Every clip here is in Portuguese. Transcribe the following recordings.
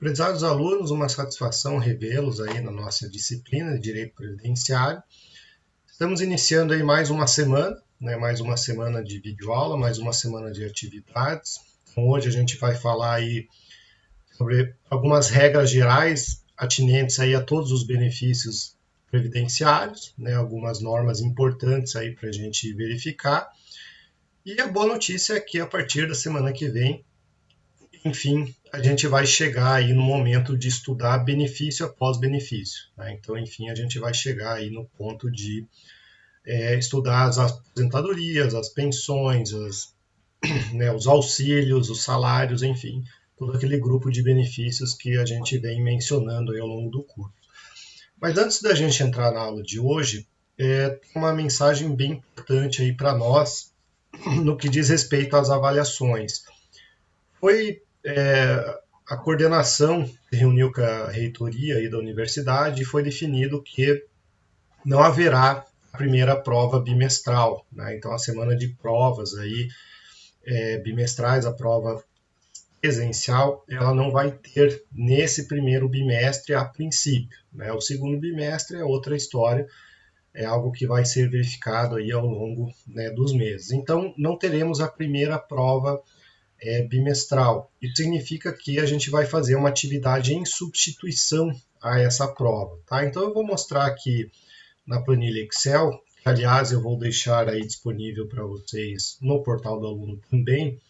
Prezados alunos, uma satisfação revê-los aí na nossa disciplina de Direito Previdenciário. Estamos iniciando aí mais uma semana, mais uma semana de videoaula, mais uma semana de atividades. Então, hoje a gente vai falar aí sobre algumas regras gerais atinentes aí a todos os benefícios previdenciários, algumas normas importantes aí para a gente verificar. E a boa notícia é que a partir da semana que vem, enfim, a gente vai chegar aí no momento de estudar benefício após benefício. Então, enfim, a gente vai chegar aí no ponto de estudar as aposentadorias, as pensões, os auxílios, os salários, enfim, todo aquele grupo de benefícios que a gente vem mencionando aí ao longo do curso. Mas antes da gente entrar na aula de hoje, tem uma mensagem bem importante aí para nós no que diz respeito às avaliações. Foi a coordenação se reuniu com a reitoria aí da universidade e foi definido que não haverá a primeira prova bimestral. Então, a semana de provas aí, bimestrais, a prova presencial, ela não vai ter nesse primeiro bimestre a princípio. O segundo bimestre é outra história, é algo que vai ser verificado aí ao longo dos meses. Então, não teremos a primeira prova bimestral. Isso significa que a gente vai fazer uma atividade em substituição a essa prova. Então, eu vou mostrar aqui na planilha Excel, que, aliás, eu vou deixar aí disponível para vocês no portal do aluno também,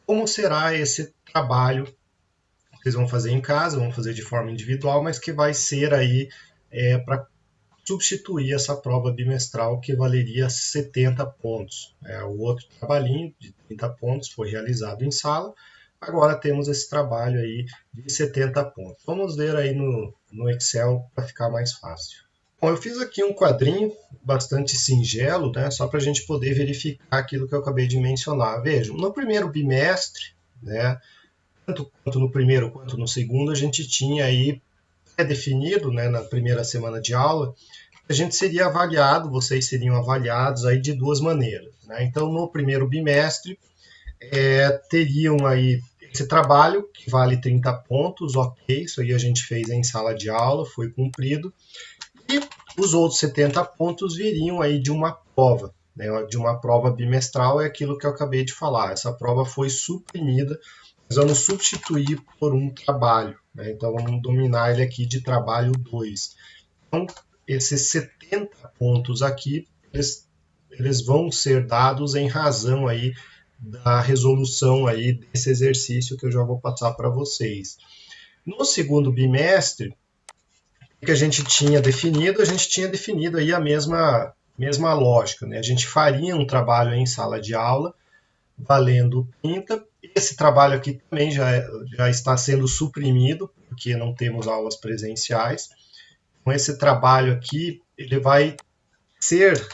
como será esse trabalho que vocês vão fazer em casa, vão fazer de forma individual, mas que vai ser aí para substituir essa prova bimestral que valeria 70 pontos. O outro trabalhinho de 30 pontos foi realizado em sala, agora temos esse trabalho aí de 70 pontos. Vamos ver aí no Excel para ficar mais fácil. Bom, eu fiz aqui um quadrinho bastante singelo, só para a gente poder verificar aquilo que eu acabei de mencionar. Vejam, no primeiro bimestre, tanto no primeiro quanto no segundo, a gente tinha aí definido, na primeira semana de aula, a gente seria avaliado, vocês seriam avaliados aí de duas maneiras. Então, no primeiro bimestre, teriam aí esse trabalho, que vale 30 pontos, ok, isso aí a gente fez em sala de aula, foi cumprido, e os outros 70 pontos viriam aí de uma prova, de uma prova bimestral, é aquilo que eu acabei de falar, essa prova foi suprimida, nós vamos substituir por um trabalho, então vamos dominar ele aqui de trabalho 2. Então, esses 70 pontos aqui, eles vão ser dados em razão aí da resolução aí desse exercício que eu já vou passar para vocês. No segundo bimestre, o que a gente tinha definido? A gente tinha definido aí a mesma lógica, A gente faria um trabalho em sala de aula, valendo 30. Esse trabalho aqui também já está sendo suprimido, porque não temos aulas presenciais. Então, esse trabalho aqui, ele vai ser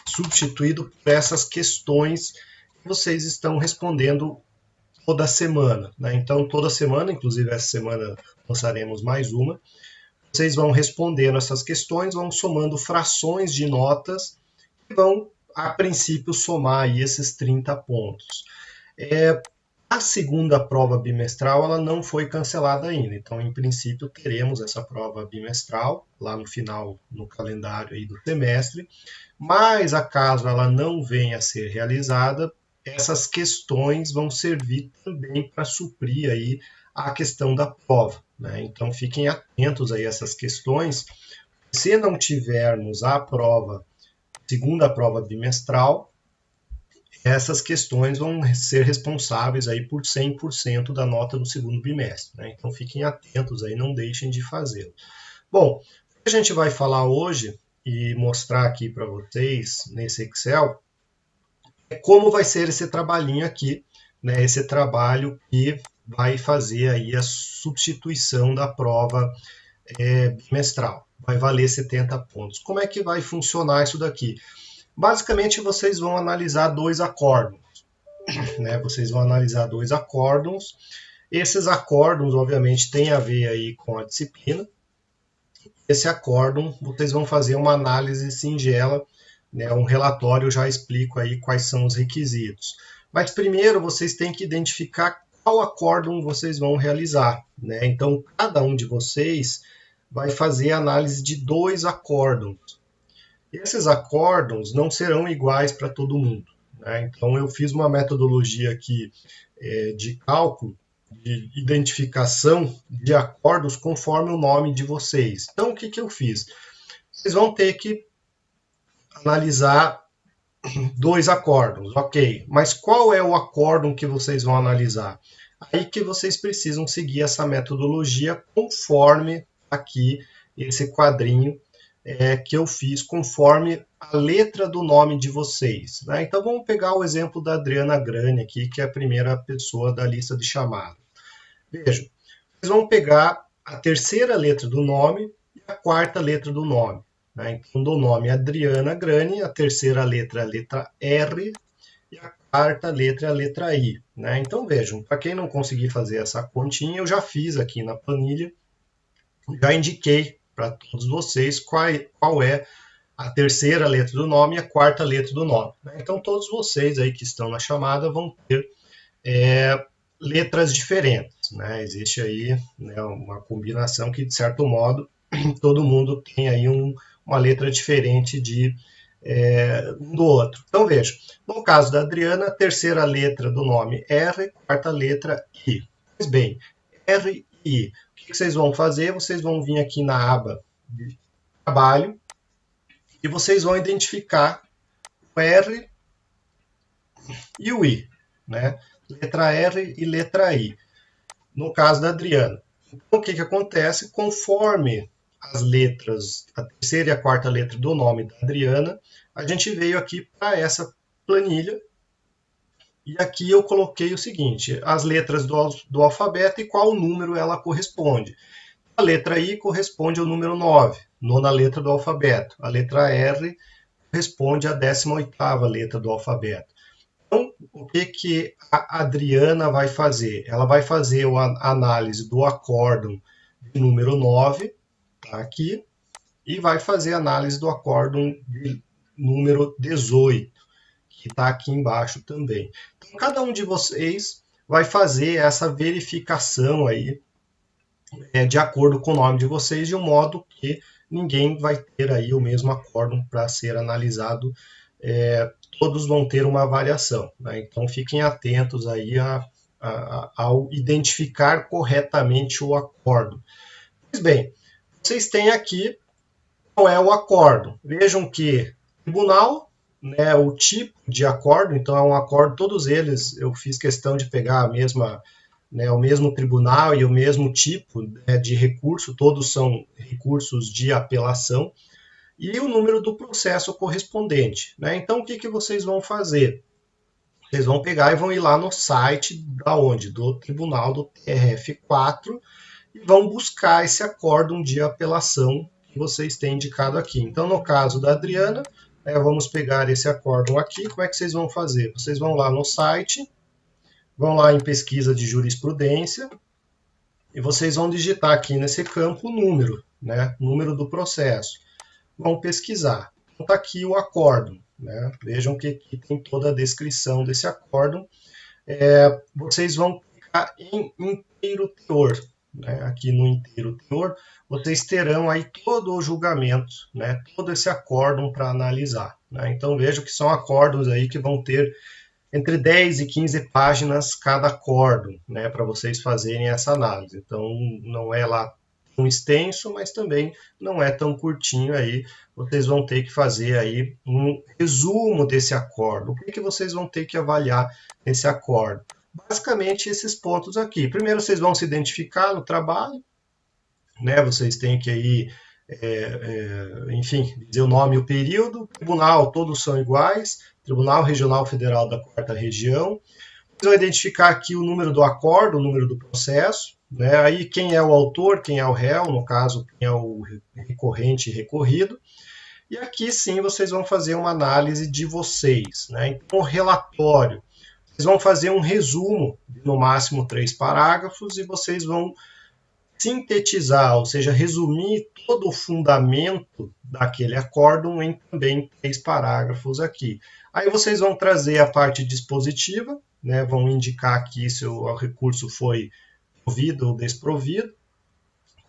substituído por essas questões que vocês estão respondendo toda semana. Então, toda semana, inclusive essa semana lançaremos mais uma, vocês vão respondendo essas questões, vão somando frações de notas e vão, a princípio, somar aí esses 30 pontos. A segunda prova bimestral ela não foi cancelada ainda, então, em princípio, teremos essa prova bimestral lá no final, no calendário aí do semestre, mas acaso ela não venha a ser realizada, essas questões vão servir também para suprir aí a questão da prova. Então, fiquem atentos aí a essas questões. Se não tivermos a prova, segunda prova bimestral, essas questões vão ser responsáveis aí por 100% da nota do segundo bimestre. Então, fiquem atentos aí, não deixem de fazê-lo. Bom, o que a gente vai falar hoje e mostrar aqui para vocês nesse Excel é como vai ser esse trabalhinho aqui, esse trabalho que vai fazer aí a substituição da prova bimestral. Vai valer 70 pontos. Como é que vai funcionar isso daqui? Basicamente, vocês vão analisar dois acórdons. Vocês vão analisar dois acórdons. Esses acórdons, obviamente, têm a ver aí com a disciplina. Esse acórdão, vocês vão fazer uma análise singela, um relatório, eu já explico aí quais são os requisitos. Mas primeiro, vocês têm que identificar qual acórdão vocês vão realizar, né? Então, cada um de vocês vai fazer análise de 2 acórdons. Esses acórdons não serão iguais para todo mundo, né? Então, eu fiz uma metodologia aqui de cálculo, de identificação de acórdons conforme o nome de vocês. Então, o que, que eu fiz? Vocês vão ter que analisar 2 acórdons, ok. Mas qual é o acórdão que vocês vão analisar? Aí que vocês precisam seguir essa metodologia conforme aqui esse quadrinho que eu fiz, conforme a letra do nome de vocês, né? Então vamos pegar o exemplo da Adriana Grani aqui, que é a primeira pessoa da lista de chamada. Vejam, vocês vão pegar a terceira letra do nome e a quarta letra do nome, né? Então, do nome Adriana Grani, a terceira letra é a letra R e a quarta letra é a letra I, né? Então vejam, para quem não conseguir fazer essa continha, eu já fiz aqui na planilha, já indiquei para todos vocês qual é a terceira letra do nome e a quarta letra do nome, né? Então todos vocês aí que estão na chamada vão ter letras diferentes, né? Existe aí, né, uma combinação que, de certo modo, todo mundo tem aí uma letra diferente um do outro. Então, veja, no caso da Adriana, a terceira letra do nome R, quarta letra I. Pois bem, R e I. O que vocês vão fazer? Vocês vão vir aqui na aba de trabalho e vocês vão identificar o R e o I, né? Letra R e letra I, no caso da Adriana. Então, o que acontece? Conforme as letras, a terceira e a quarta letra do nome da Adriana, a gente veio aqui para essa planilha e aqui eu coloquei o seguinte, as letras do alfabeto e qual número ela corresponde. A letra I corresponde ao número 9, nona letra do alfabeto. A letra R corresponde à 18ª letra do alfabeto. Então, o que a Adriana vai fazer? Ela vai fazer a análise do acórdão de número 9, tá aqui, e vai fazer a análise do acórdão de número 18, que está aqui embaixo também. Então, cada um de vocês vai fazer essa verificação aí, de acordo com o nome de vocês, de um modo que ninguém vai ter aí o mesmo acórdão para ser analisado, todos vão ter uma variação, né? Então fiquem atentos aí ao identificar corretamente o acórdão. Pois bem, vocês têm aqui qual é o acórdão. Vejam que tribunal, né, o tipo de acórdão, então é um acórdão, todos eles eu fiz questão de pegar a mesma, né, o mesmo tribunal e o mesmo tipo, né, de recurso, todos são recursos de apelação, e o número do processo correspondente, né? Então, o que vocês vão fazer? Vocês vão pegar e vão ir lá no site do Tribunal do TRF4 e vão buscar esse acórdão de apelação que vocês têm indicado aqui. Então, no caso da Adriana, vamos pegar esse acórdão aqui. Como é que vocês vão fazer? Vocês vão lá no site, vão lá em pesquisa de jurisprudência e vocês vão digitar aqui nesse campo o número, né? Número do processo. Vão pesquisar. Então, está aqui o acórdão, né? Vejam que aqui tem toda a descrição desse acórdão. Vocês vão clicar em inteiro teor, né? Aqui no inteiro teor, vocês terão aí todo o julgamento, né? Todo esse acórdão para analisar, né? Então vejam que são acórdãos aí que vão ter entre 10 e 15 páginas cada acórdão, né? Para vocês fazerem essa análise. Então não é lá tão extenso, mas também não é tão curtinho aí. Vocês vão ter que fazer aí um resumo desse acórdão. O que vocês vão ter que avaliar nesse acórdão? Basicamente esses pontos aqui. Primeiro vocês vão se identificar no trabalho, né? Vocês têm que aí, enfim, dizer o nome e o período. Tribunal, todos são iguais. Tribunal Regional Federal da 4ª Região. Vocês vão identificar aqui o número do acórdão, o número do processo, né? Aí quem é o autor, quem é o réu, no caso, quem é o recorrente e recorrido. E aqui sim vocês vão fazer uma análise de vocês, né? Então, o relatório, vocês vão fazer um resumo de no máximo 3 parágrafos e vocês vão sintetizar, ou seja, resumir todo o fundamento daquele acórdão em também 3 parágrafos aqui. Aí vocês vão trazer a parte dispositiva, né, vão indicar aqui se o recurso foi provido ou desprovido,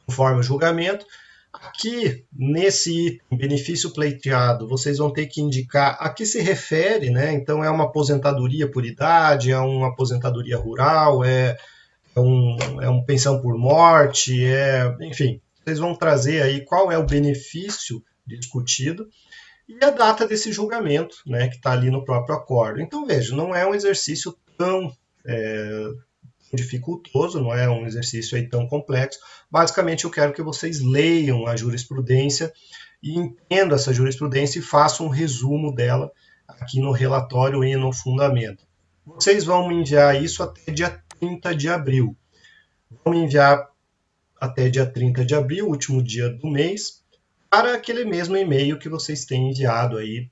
conforme o julgamento. Aqui, nesse item, benefício pleiteado, vocês vão ter que indicar a que se refere, né? Então, é uma aposentadoria por idade, é uma aposentadoria rural, é um pensão por morte, enfim, vocês vão trazer aí qual é o benefício discutido e a data desse julgamento, né, que está ali no próprio acordo. Então, veja, não é um exercício tão dificultoso, não é um exercício aí tão complexo. Basicamente, eu quero que vocês leiam a jurisprudência e entendam essa jurisprudência e façam um resumo dela aqui no relatório e no fundamento. Vocês vão me enviar isso até dia 30 de abril. Vão me enviar até dia 30 de abril, último dia do mês, para aquele mesmo e-mail que vocês têm enviado aí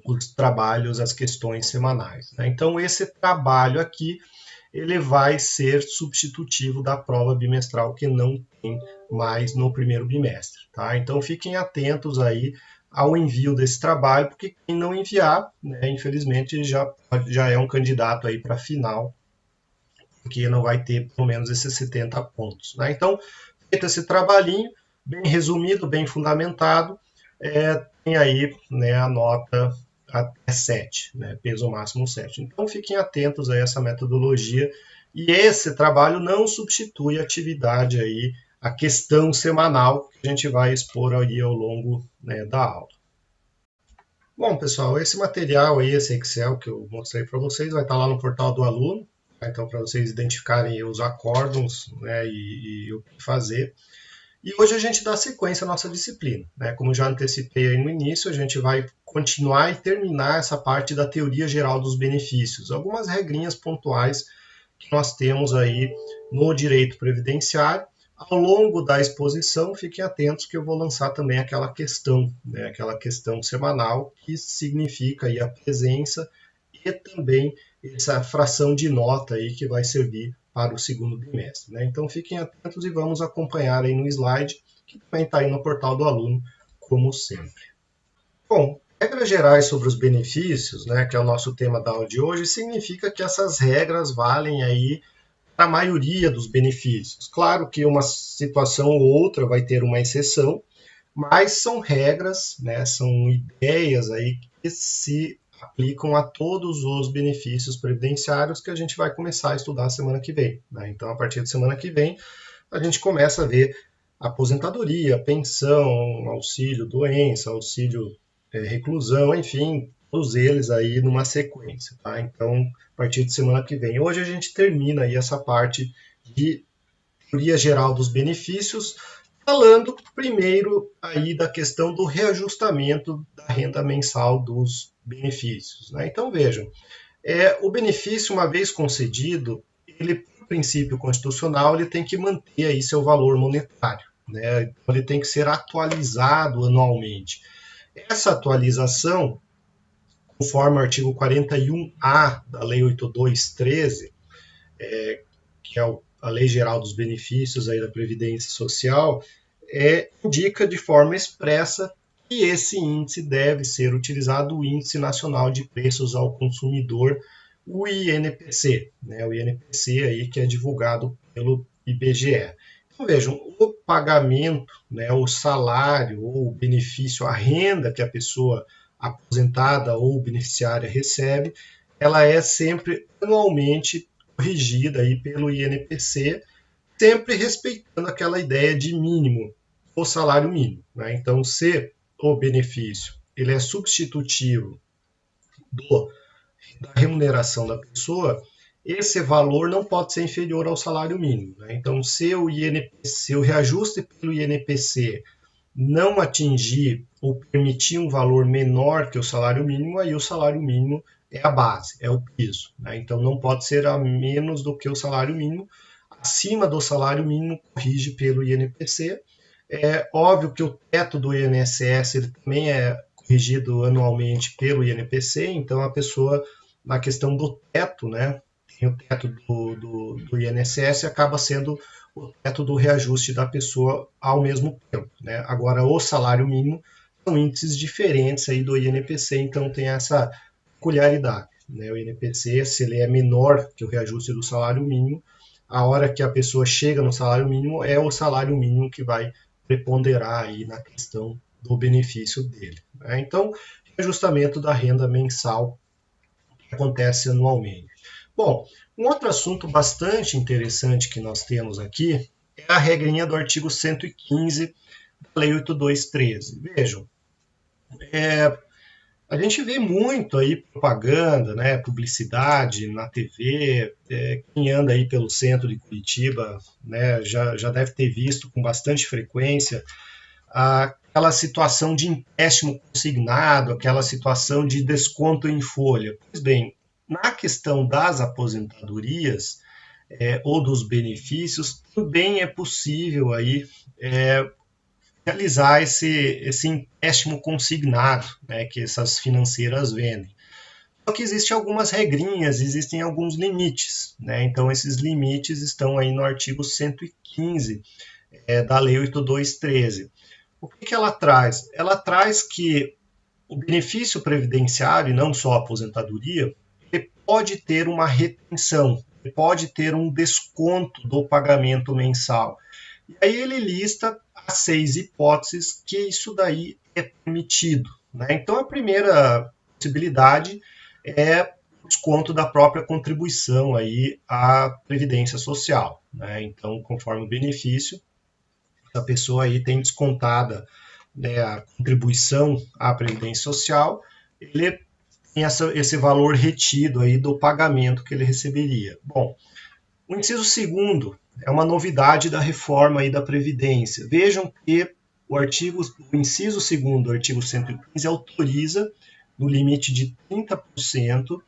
os trabalhos, as questões semanais, né? Então, esse trabalho aqui, ele vai ser substitutivo da prova bimestral que não tem mais no primeiro bimestre, tá? Então, fiquem atentos aí ao envio desse trabalho, porque quem não enviar, né, infelizmente, já é um candidato aí para a final, porque não vai ter pelo menos esses 70 pontos, né? Então, feito esse trabalhinho, bem resumido, bem fundamentado, tem aí, né, a nota até 7, né, peso máximo 7. Então, fiquem atentos a essa metodologia, e esse trabalho não substitui a atividade aí, a questão semanal que a gente vai expor aí ao longo, né, da aula. Bom, pessoal, esse material aí, esse Excel que eu mostrei para vocês, vai estar lá no portal do aluno, tá? Então, para vocês identificarem os acórdons, né, e o que fazer. E hoje a gente dá sequência à nossa disciplina, né? Como já antecipei aí no início, a gente vai continuar e terminar essa parte da teoria geral dos benefícios, algumas regrinhas pontuais que nós temos aí no direito previdenciário. Ao longo da exposição, fiquem atentos que eu vou lançar também aquela questão, né? Aquela questão semanal que significa aí a presença e também essa fração de nota aí que vai servir para o segundo bimestre, né? Então fiquem atentos e vamos acompanhar aí no slide, que também está aí no portal do aluno, como sempre. Bom, regras gerais sobre os benefícios, né, que é o nosso tema da aula de hoje, significa que essas regras valem aí para a maioria dos benefícios. Claro que uma situação ou outra vai ter uma exceção, mas são regras, né, são ideias aí que se aplicam a todos os benefícios previdenciários que a gente vai começar a estudar semana que vem, né? Então, a partir de semana que vem, a gente começa a ver aposentadoria, pensão, auxílio doença, auxílio reclusão, enfim, todos eles aí numa sequência, tá? Então, a partir de semana que vem. Hoje a gente termina aí essa parte de teoria geral dos benefícios, falando primeiro aí da questão do reajustamento da renda mensal dos benefícios, né? Então vejam, o benefício, uma vez concedido, ele, por princípio constitucional, ele tem que manter aí seu valor monetário, né? Então, ele tem que ser atualizado anualmente. Essa atualização, conforme o artigo 41A da Lei 8213, que é a Lei Geral dos Benefícios aí da Previdência Social, indica de forma expressa que esse índice deve ser utilizado, o Índice Nacional de Preços ao Consumidor, o INPC, né? O INPC aí que é divulgado pelo IBGE. Então vejam, o pagamento, né, o salário ou o benefício, a renda que a pessoa aposentada ou beneficiária recebe, ela é sempre anualmente corrigida aí pelo INPC, sempre respeitando aquela ideia de mínimo, o salário mínimo, né? Então, se o benefício ele é substitutivo da remuneração da pessoa, esse valor não pode ser inferior ao salário mínimo, né? Então, se o reajuste pelo INPC não atingir ou permitir um valor menor que o salário mínimo, aí o salário mínimo é a base, é o piso, né? Então, não pode ser a menos do que o salário mínimo. Acima do salário mínimo, corrige pelo INPC. É óbvio que o teto do INSS ele também é corrigido anualmente pelo INPC, então a pessoa, na questão do teto, né, tem o teto do INSS, acaba sendo o teto do reajuste da pessoa ao mesmo tempo, né? Agora, o salário mínimo são índices diferentes aí do INPC, então tem essa peculiaridade. né? O INPC, se ele é menor que o reajuste do salário mínimo, a hora que a pessoa chega no salário mínimo, é o salário mínimo que vai preponderar aí na questão do benefício dele, né? Então, ajustamento da renda mensal que acontece anualmente. Bom, um outro assunto bastante interessante que nós temos aqui é a regrinha do artigo 115 da Lei 8213. Vejam, a gente vê muito aí propaganda, né, publicidade na TV, quem anda aí pelo centro de Curitiba, né, já deve ter visto com bastante frequência aquela situação de empréstimo consignado, aquela situação de desconto em folha. Pois bem, na questão das aposentadorias ou dos benefícios, também é possível aí realizar esse empréstimo consignado, né, que essas financeiras vendem. Só que existem algumas regrinhas, existem alguns limites, né? Então esses limites estão aí no artigo 115 da Lei 8213. O que ela traz? Ela traz que o benefício previdenciário, e não só a aposentadoria, ele pode ter uma retenção, ele pode ter um desconto do pagamento mensal. E aí ele lista as 6 hipóteses que isso daí é permitido, né? Então a primeira possibilidade é o desconto da própria contribuição aí à Previdência Social, né? Então, conforme o benefício, a pessoa aí tem descontada, né, a contribuição à Previdência Social, ele tem esse valor retido aí do pagamento que ele receberia. Bom, o inciso segundo é uma novidade da reforma aí da Previdência. Vejam que o inciso segundo do artigo 115 autoriza no limite de 30%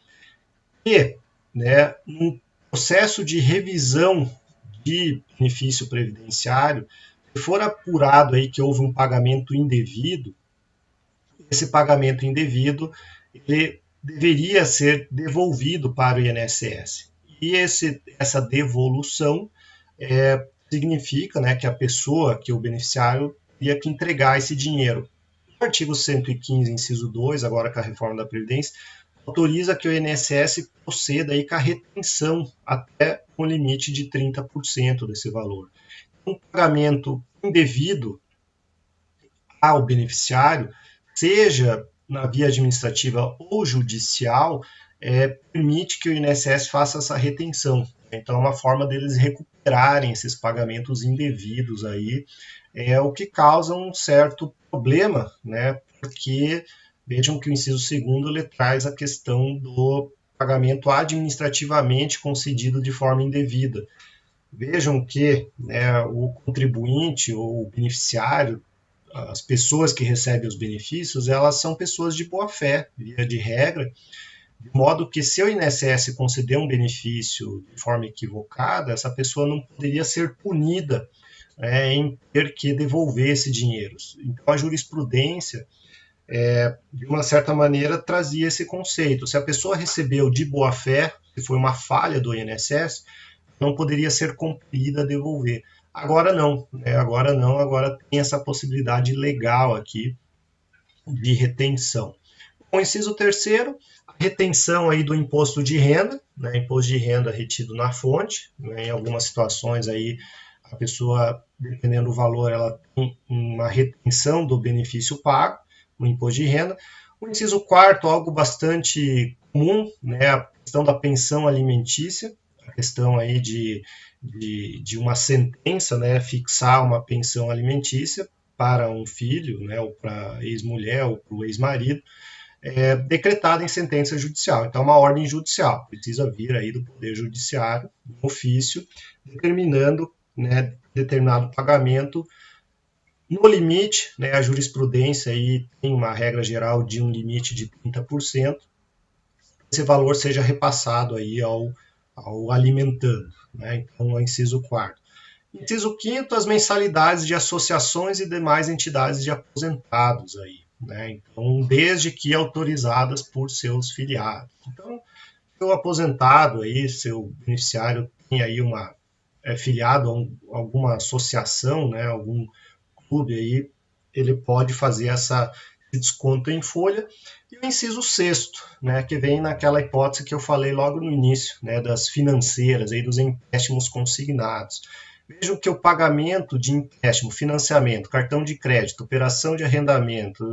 e, né, no processo de revisão de benefício previdenciário, se for apurado aí que houve um pagamento indevido, esse pagamento indevido ele deveria ser devolvido para o INSS. E essa devolução significa, né, que a pessoa, que o beneficiário, teria que entregar esse dinheiro. O artigo 115, inciso 2, agora com a reforma da Previdência, autoriza que o INSS proceda aí com a retenção até um limite de 30% desse valor. Um pagamento indevido ao beneficiário, seja na via administrativa ou judicial, permite que o INSS faça essa retenção. Então, é uma forma deles recuperarem esses pagamentos indevidos aí, o que causa um certo problema, né? Porque vejam que o inciso segundo ele traz a questão do pagamento administrativamente concedido de forma indevida. Vejam que, né, o contribuinte ou o beneficiário, as pessoas que recebem os benefícios, elas são pessoas de boa fé, via de regra, de modo que se o INSS conceder um benefício de forma equivocada, essa pessoa não poderia ser punida em ter que devolver esse dinheiro. Então a jurisprudência, de uma certa maneira, trazia esse conceito. Se a pessoa recebeu de boa fé, se foi uma falha do INSS, não poderia ser compelida a devolver. Agora não, né? Agora não, agora tem essa possibilidade legal aqui de retenção. O inciso terceiro, a retenção aí do imposto de renda, né? Imposto de renda retido na fonte, né? Em algumas situações aí a pessoa, dependendo do valor, ela tem uma retenção do benefício pago, o imposto de renda. O inciso quarto, algo bastante comum, né? A questão da pensão alimentícia, a questão aí de uma sentença, né? Fixar uma pensão alimentícia para um filho, né? Ou para ex-mulher ou para o ex-marido, decretada em sentença judicial. Então, uma ordem judicial precisa vir aí do Poder Judiciário, um ofício, determinando, né, determinado pagamento no limite, né, a jurisprudência aí tem uma regra geral de um limite de 30%, esse valor seja repassado aí ao alimentando, né? Então, o inciso quarto. Inciso quinto, as mensalidades de associações e demais entidades de aposentados aí, né? Então, desde que autorizadas por seus filiados. Então, seu aposentado aí, seu beneficiário tem aí filiado a alguma associação, né? Algum clube aí, ele pode fazer esse desconto em folha, e o inciso sexto, né, que vem naquela hipótese que eu falei logo no início, né, das financeiras, aí, dos empréstimos consignados. Vejam que o pagamento de empréstimo, financiamento, cartão de crédito, operação de arrendamento,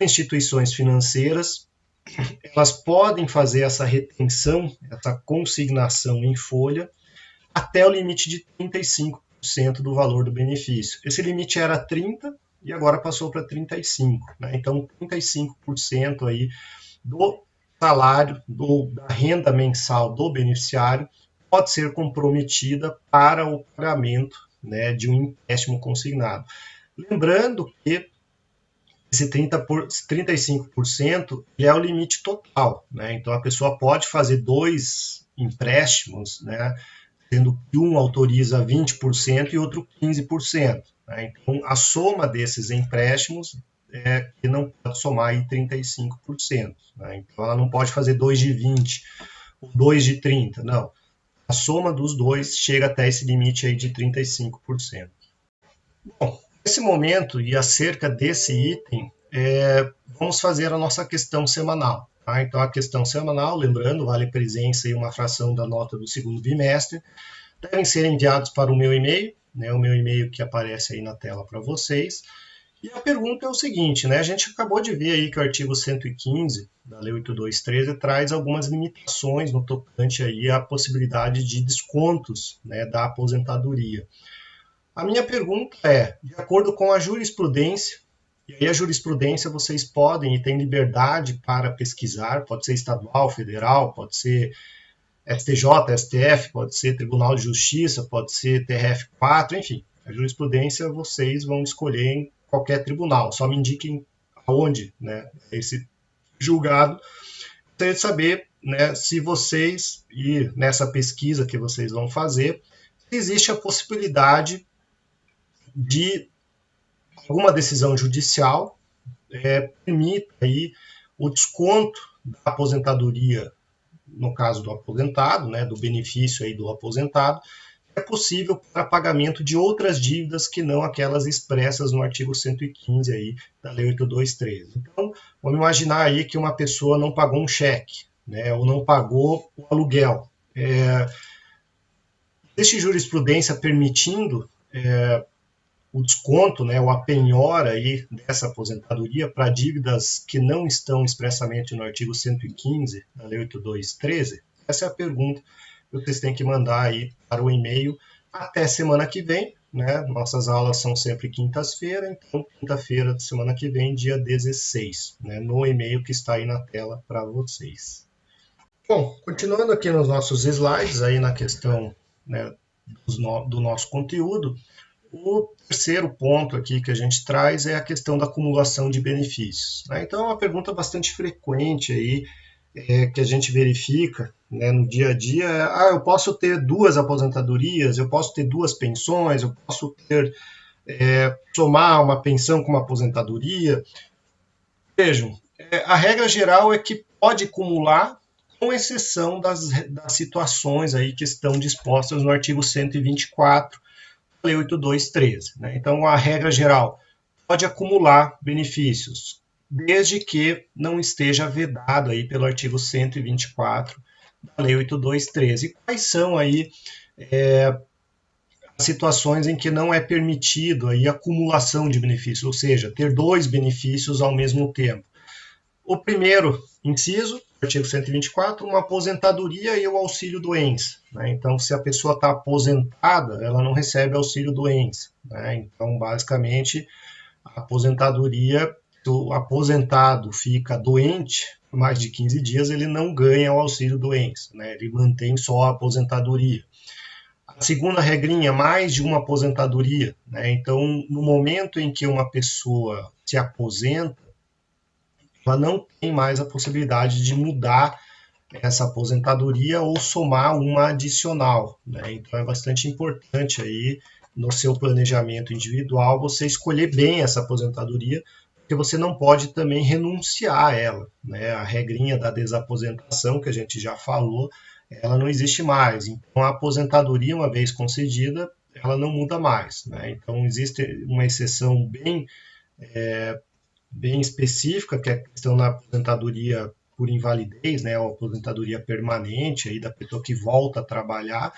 instituições financeiras, elas podem fazer essa retenção, essa consignação em folha, até o limite de 35% do valor do benefício. Esse limite era 30% e agora passou para 35%. Né? Então, 35% aí do salário, da renda mensal do beneficiário, pode ser comprometida para o pagamento, né, de um empréstimo consignado. Lembrando que esse 35% é o limite total, né? Então a pessoa pode fazer 2 empréstimos, né, sendo que um autoriza 20% e outro 15%. Né? Então a soma desses empréstimos é que não pode somar aí 35%. Né? Então ela não pode fazer 2 de 20 ou 2 de 30, não. A soma dos dois chega até esse limite aí de 35%. Bom, nesse momento e acerca desse item, vamos fazer a nossa questão semanal. Tá? Então, a questão semanal, lembrando, vale presença e uma fração da nota do segundo bimestre, devem ser enviados para o meu e-mail, né, o meu e-mail que aparece aí na tela para vocês. E a pergunta é o seguinte, né, a gente acabou de ver aí que o artigo 115 da Lei 8213 traz algumas limitações no tocante aí à possibilidade de descontos, né, da aposentadoria. A minha pergunta é, de acordo com a jurisprudência, e aí a jurisprudência vocês podem e têm liberdade para pesquisar, pode ser estadual, federal, pode ser STJ, STF, pode ser Tribunal de Justiça, pode ser TRF4, enfim, a jurisprudência vocês vão escolher em qualquer tribunal, só me indiquem aonde, né, esse julgado. Gostaria de saber, né, se vocês, e nessa pesquisa que vocês vão fazer, existe a possibilidade de alguma decisão judicial permita aí o desconto da aposentadoria, no caso do aposentado, né, do benefício aí do aposentado, é possível para pagamento de outras dívidas que não aquelas expressas no artigo 115 aí da Lei 8213. Então, vamos imaginar aí que uma pessoa não pagou um cheque, né, ou não pagou o aluguel. Existe jurisprudência permitindo o desconto, né, o a penhora aí dessa aposentadoria para dívidas que não estão expressamente no artigo 115 da Lei 8213? Essa é a pergunta que vocês têm que mandar aí para o e-mail até semana que vem, né? Nossas aulas são sempre quintas-feira, então quinta-feira da semana que vem, dia 16, né, no e-mail que está aí na tela para vocês. Bom, continuando aqui nos nossos slides, aí na questão, né, do nosso conteúdo, o terceiro ponto aqui que a gente traz é a questão da acumulação de benefícios. Né? Então, é uma pergunta bastante frequente aí, que a gente verifica, né, no dia a dia. Eu posso ter 2 aposentadorias, eu posso ter 2 pensões, eu posso ter, somar uma pensão com uma aposentadoria. Vejam, a regra geral é que pode acumular, com exceção das situações aí que estão dispostas no artigo 124 Lei 8213. Né? Então, a regra geral pode acumular benefícios, desde que não esteja vedado aí pelo artigo 124 da Lei 8213. E quais são aí as situações em que não é permitido aí acumulação de benefícios, ou seja, ter 2 benefícios ao mesmo tempo? O primeiro inciso, artigo 124, uma aposentadoria e o auxílio-doença. Né? Então, se a pessoa está aposentada, ela não recebe auxílio-doença. Né? Então, basicamente, a aposentadoria, se o aposentado fica doente por mais de 15 dias, ele não ganha o auxílio-doença. Né? Ele mantém só a aposentadoria. A segunda regrinha, mais de uma aposentadoria. Né? Então, no momento em que uma pessoa se aposenta, ela não tem mais a possibilidade de mudar essa aposentadoria ou somar uma adicional. Né? Então é bastante importante aí no seu planejamento individual você escolher bem essa aposentadoria, porque você não pode também renunciar a ela. Né? A regrinha da desaposentação, que a gente já falou, ela não existe mais. Então a aposentadoria, uma vez concedida, ela não muda mais. Né? Então existe uma exceção bem específica, que é a questão da aposentadoria por invalidez, né, ou aposentadoria permanente aí da pessoa que volta a trabalhar,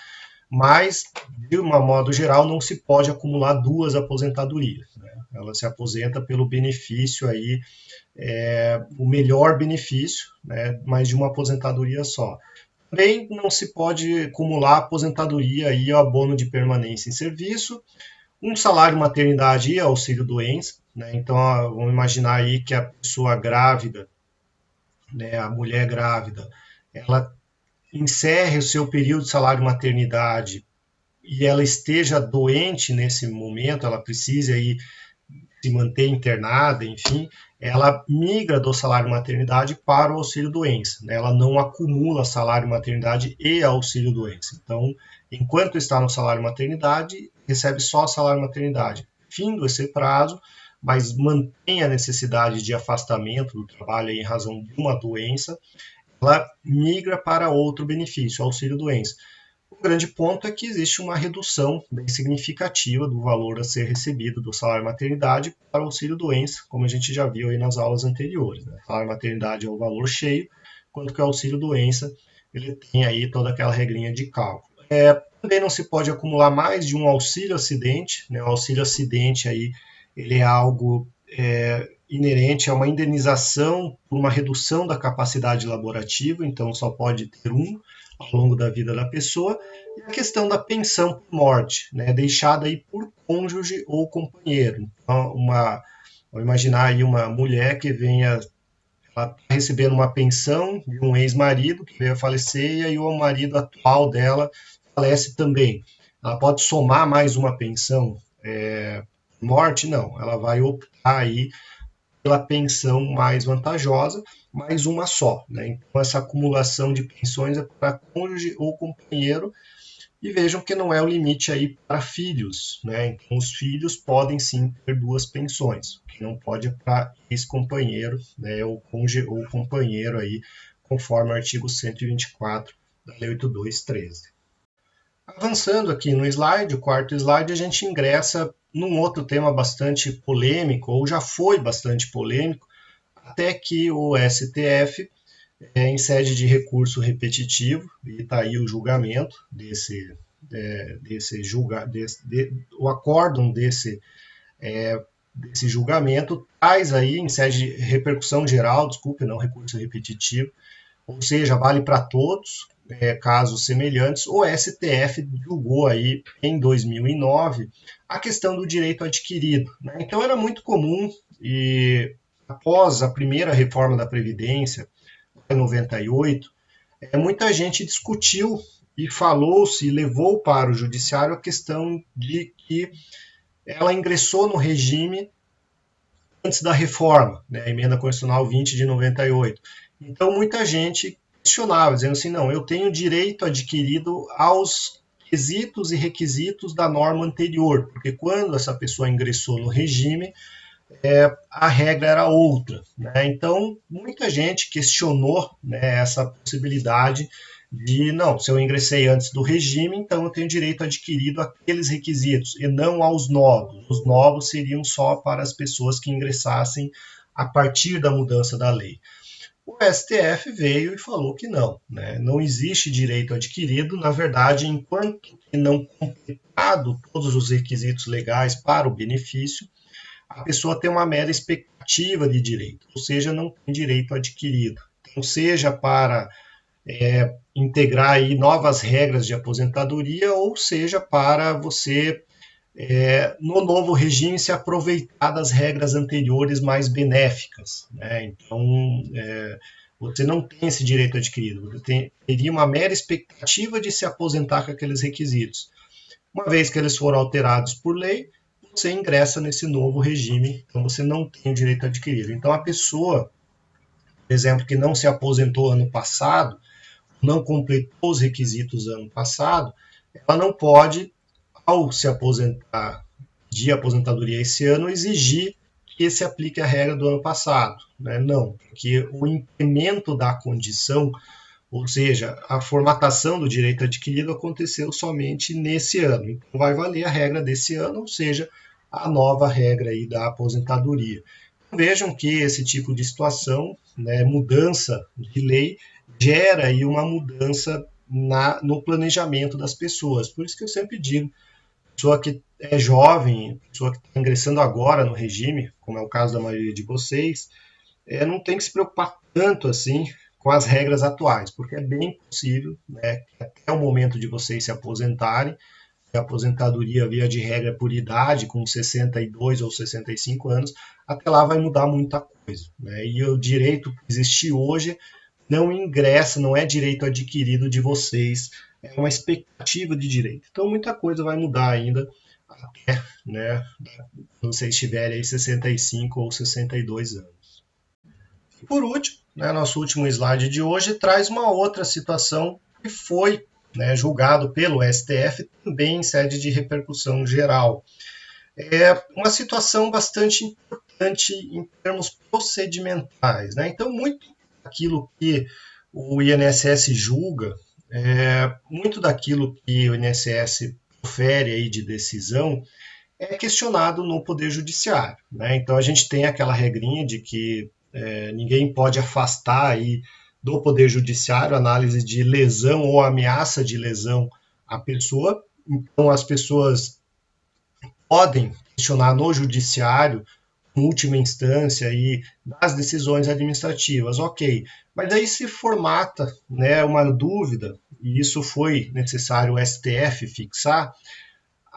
mas de um modo geral não se pode acumular duas aposentadorias, né? Ela se aposenta pelo benefício aí, o melhor benefício, né, mas de uma aposentadoria só. Também não se pode acumular aposentadoria e abono de permanência em serviço, um salário maternidade e auxílio doença, né? Então, vamos imaginar aí que a pessoa grávida, né, a mulher grávida, ela encerre o seu período de salário maternidade e ela esteja doente nesse momento, ela precise aí se manter internada, enfim, ela migra do salário maternidade para o auxílio doença, né? Ela não acumula salário maternidade e auxílio doença. Então, enquanto está no salário maternidade, recebe só salário maternidade. Findo esse prazo, mas mantém a necessidade de afastamento do trabalho em razão de uma doença, ela migra para outro benefício, auxílio doença. O grande ponto é que existe uma redução bem significativa do valor a ser recebido do salário maternidade para o auxílio doença, como a gente já viu aí nas aulas anteriores, né? O salário maternidade é o valor cheio, enquanto que o auxílio doença ele tem aí toda aquela regrinha de cálculo. Também não se pode acumular mais de um auxílio acidente, né? O auxílio acidente aí ele é algo inerente a uma indenização por uma redução da capacidade laborativa, então só pode ter um ao longo da vida da pessoa, e a questão da pensão por morte, né, deixada aí por cônjuge ou companheiro. Então, vou imaginar aí uma mulher que venha, ela tá recebendo uma pensão de um ex-marido que veio a falecer, e aí o marido atual dela falece também. Ela pode somar mais uma pensão morte? Não, ela vai optar aí pela pensão mais vantajosa, mais uma só, né? Então, essa acumulação de pensões é para cônjuge ou companheiro, e vejam que não é o limite aí para filhos, né? Então, os filhos podem sim ter duas pensões, o que não pode para ex-companheiro, né? Ou cônjuge ou companheiro aí, conforme o artigo 124 da Lei 8213. Avançando aqui no slide, o quarto slide, a gente ingressa num outro tema bastante polêmico, ou já foi bastante polêmico, até que o STF, em sede de recurso repetitivo, e está aí o julgamento o acórdão desse julgamento, traz aí em sede de repercussão geral, desculpe, não recurso repetitivo, ou seja, vale para todos, casos semelhantes. O STF julgou aí em 2009 a questão do direito adquirido, né? Então era muito comum, e após a primeira reforma da Previdência, em 98, muita gente discutiu e falou-se e levou para o judiciário a questão de que ela ingressou no regime antes da reforma, né, a emenda constitucional 20 de 98. Então muita gente questionava, dizendo assim, não, eu tenho direito adquirido aos quesitos e requisitos da norma anterior, porque quando essa pessoa ingressou no regime, a regra era outra, né? Então muita gente questionou, né, essa possibilidade de, não, se eu ingressei antes do regime, então eu tenho direito adquirido àqueles requisitos, e não aos novos. Os novos seriam só para as pessoas que ingressassem a partir da mudança da lei. O STF veio e falou que não, né? Não existe direito adquirido, na verdade, enquanto que não completado todos os requisitos legais para o benefício, a pessoa tem uma mera expectativa de direito, ou seja, não tem direito adquirido. Então, seja para integrar aí novas regras de aposentadoria, ou seja, para você, no novo regime, se aproveitar das regras anteriores mais benéficas, né? Então, você não tem esse direito adquirido, você teria uma mera expectativa de se aposentar com aqueles requisitos. Uma vez que eles foram alterados por lei, você ingressa nesse novo regime, então você não tem o direito adquirido. Então, a pessoa, por exemplo, que não se aposentou ano passado, não completou os requisitos ano passado, ela não pode, ao se aposentar de aposentadoria esse ano, exigir que se aplique a regra do ano passado, né? Não, porque o incremento da condição, ou seja, a formatação do direito adquirido aconteceu somente nesse ano. Então vai valer a regra desse ano, ou seja, a nova regra aí da aposentadoria. Vejam que esse tipo de situação, né, mudança de lei, gera aí uma mudança no planejamento das pessoas. Por isso que eu sempre digo, pessoa que é jovem, pessoa que está ingressando agora no regime, como é o caso da maioria de vocês, não tem que se preocupar tanto assim com as regras atuais, porque é bem possível, né, que até o momento de vocês se aposentarem, a aposentadoria via de regra por idade, com 62 ou 65 anos, até lá vai mudar muita coisa. Né? E o direito que existe hoje não ingressa, não é direito adquirido de vocês, é uma expectativa de direito. Então muita coisa vai mudar ainda até, né, quando vocês tiverem aí 65 ou 62 anos. E por último, né, nosso último slide de hoje traz uma outra situação que foi, né, julgado pelo STF também em sede de repercussão geral. É uma situação bastante importante em termos procedimentais. Né? Então, muito daquilo que o INSS julga, muito daquilo que o INSS ofere aí de decisão, é questionado no Poder Judiciário. Né? Então, a gente tem aquela regrinha de que ninguém pode afastar aí do Poder Judiciário análise de lesão ou ameaça de lesão à pessoa. Então, as pessoas podem questionar no Judiciário, em última instância, aí, das decisões administrativas, ok. Mas aí se formata, né, uma dúvida, e isso foi necessário o STF fixar,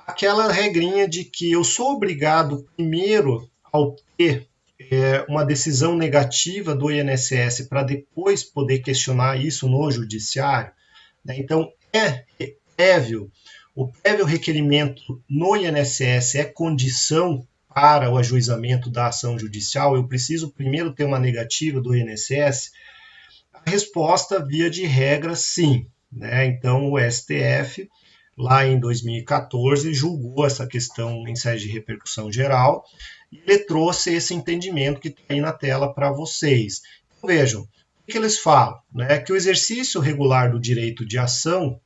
aquela regrinha de que eu sou obrigado primeiro ao ter uma decisão negativa do INSS para depois poder questionar isso no judiciário. Né? Então, o prévio requerimento no INSS é condição para o ajuizamento da ação judicial? Eu preciso primeiro ter uma negativa do INSS? A resposta, via de regra, sim. Né? Então, o STF lá em 2014, julgou essa questão em sede de repercussão geral e ele trouxe esse entendimento que está aí na tela para vocês. Então, vejam, o que eles falam? Né? Que o exercício regular do direito de ação,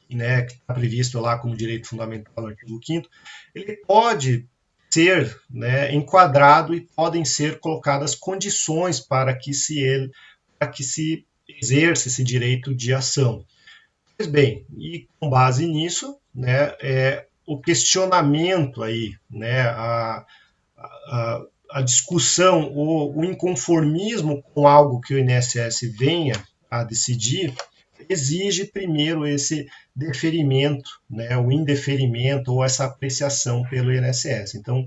né, que está previsto lá como direito fundamental no artigo 5º, ele pode ser, né, enquadrado e podem ser colocadas condições para que se exerça esse direito de ação. Pois bem, e com base nisso, né, o questionamento aí, né, a discussão, o inconformismo com algo que o INSS venha a decidir, exige primeiro esse deferimento, né, o indeferimento ou essa apreciação pelo INSS. Então,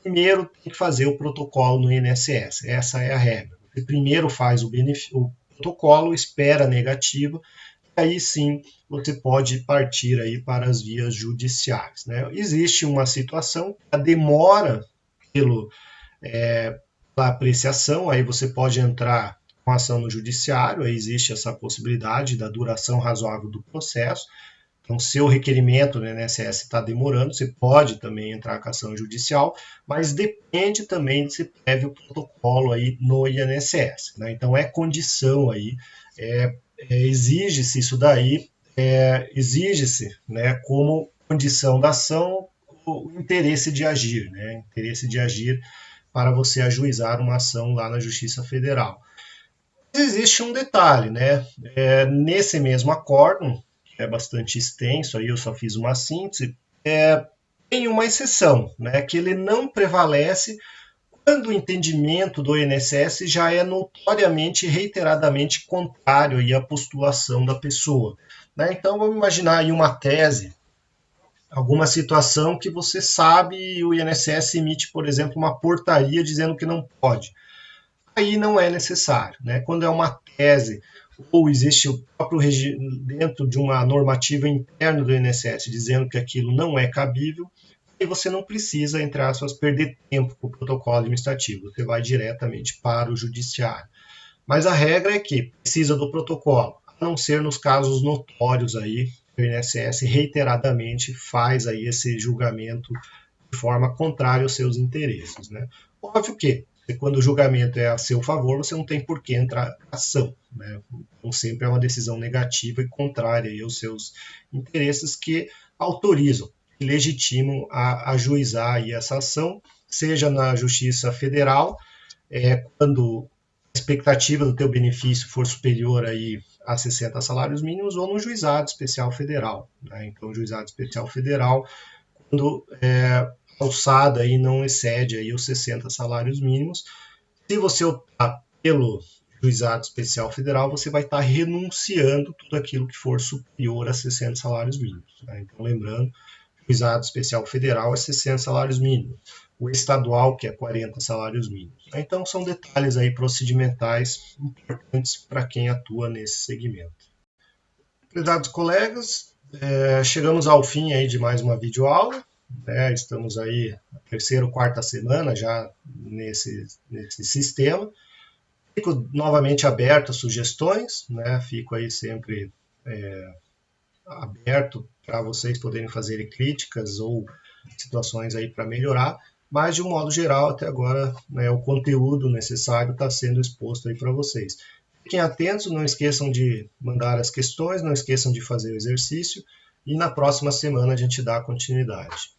primeiro tem que fazer o protocolo no INSS, essa é a regra. Você primeiro faz o protocolo, espera a negativa, aí sim você pode partir aí para as vias judiciais. Né? Existe uma situação, a demora pela apreciação, aí você pode entrar com ação no judiciário, aí existe essa possibilidade da duração razoável do processo. Então, se o requerimento do INSS está demorando, você pode também entrar com ação judicial, mas depende também de se prévio protocolo aí no INSS. Né? Então, é condição aí, exige-se isso daí, exige-se, né, como condição da ação o interesse de agir, né, interesse de agir para você ajuizar uma ação lá na Justiça Federal. Mas existe um detalhe, né, nesse mesmo acórdão, que é bastante extenso, aí eu só fiz uma síntese, tem uma exceção, né, que ele não prevalece quando o entendimento do INSS já é notoriamente e reiteradamente contrário à postulação da pessoa. Né? Então, vamos imaginar aí uma tese, alguma situação que você sabe e o INSS emite, por exemplo, uma portaria dizendo que não pode. Aí não é necessário. Né? Quando é uma tese ou existe o próprio dentro de uma normativa interna do INSS dizendo que aquilo não é cabível, e você não precisa, entre aspas, perder tempo com o protocolo administrativo, você vai diretamente para o judiciário. Mas a regra é que precisa do protocolo, a não ser nos casos notórios aí, que o INSS reiteradamente faz aí esse julgamento de forma contrária aos seus interesses. Né? Óbvio que, quando o julgamento é a seu favor, você não tem por que entrar em ação. Né? Então, sempre é uma decisão negativa e contrária aí aos seus interesses que autorizam que legitimam a ajuizar aí essa ação, seja na Justiça Federal, quando a expectativa do teu benefício for superior aí a 60 salários mínimos, ou no Juizado Especial Federal. Né? Então, o Juizado Especial Federal, quando a alçada aí não excede aí os 60 salários mínimos, se você optar pelo Juizado Especial Federal, você vai estar renunciando tudo aquilo que for superior a 60 salários mínimos. Né? Então, lembrando, o Juizado Especial Federal é 60 salários mínimos, o estadual, que é 40 salários mínimos. Né? Então, são detalhes aí procedimentais importantes para quem atua nesse segmento. Prezados colegas, chegamos ao fim aí de mais uma videoaula. Estamos aí na terceira ou quarta semana já nesse sistema. Fico novamente aberto a sugestões, fico aí sempre aberto para vocês poderem fazer críticas ou situações aí para melhorar, mas de um modo geral até agora o conteúdo necessário está sendo exposto aí para vocês. Fiquem atentos, não esqueçam de mandar as questões, não esqueçam de fazer o exercício e na próxima semana a gente dá continuidade.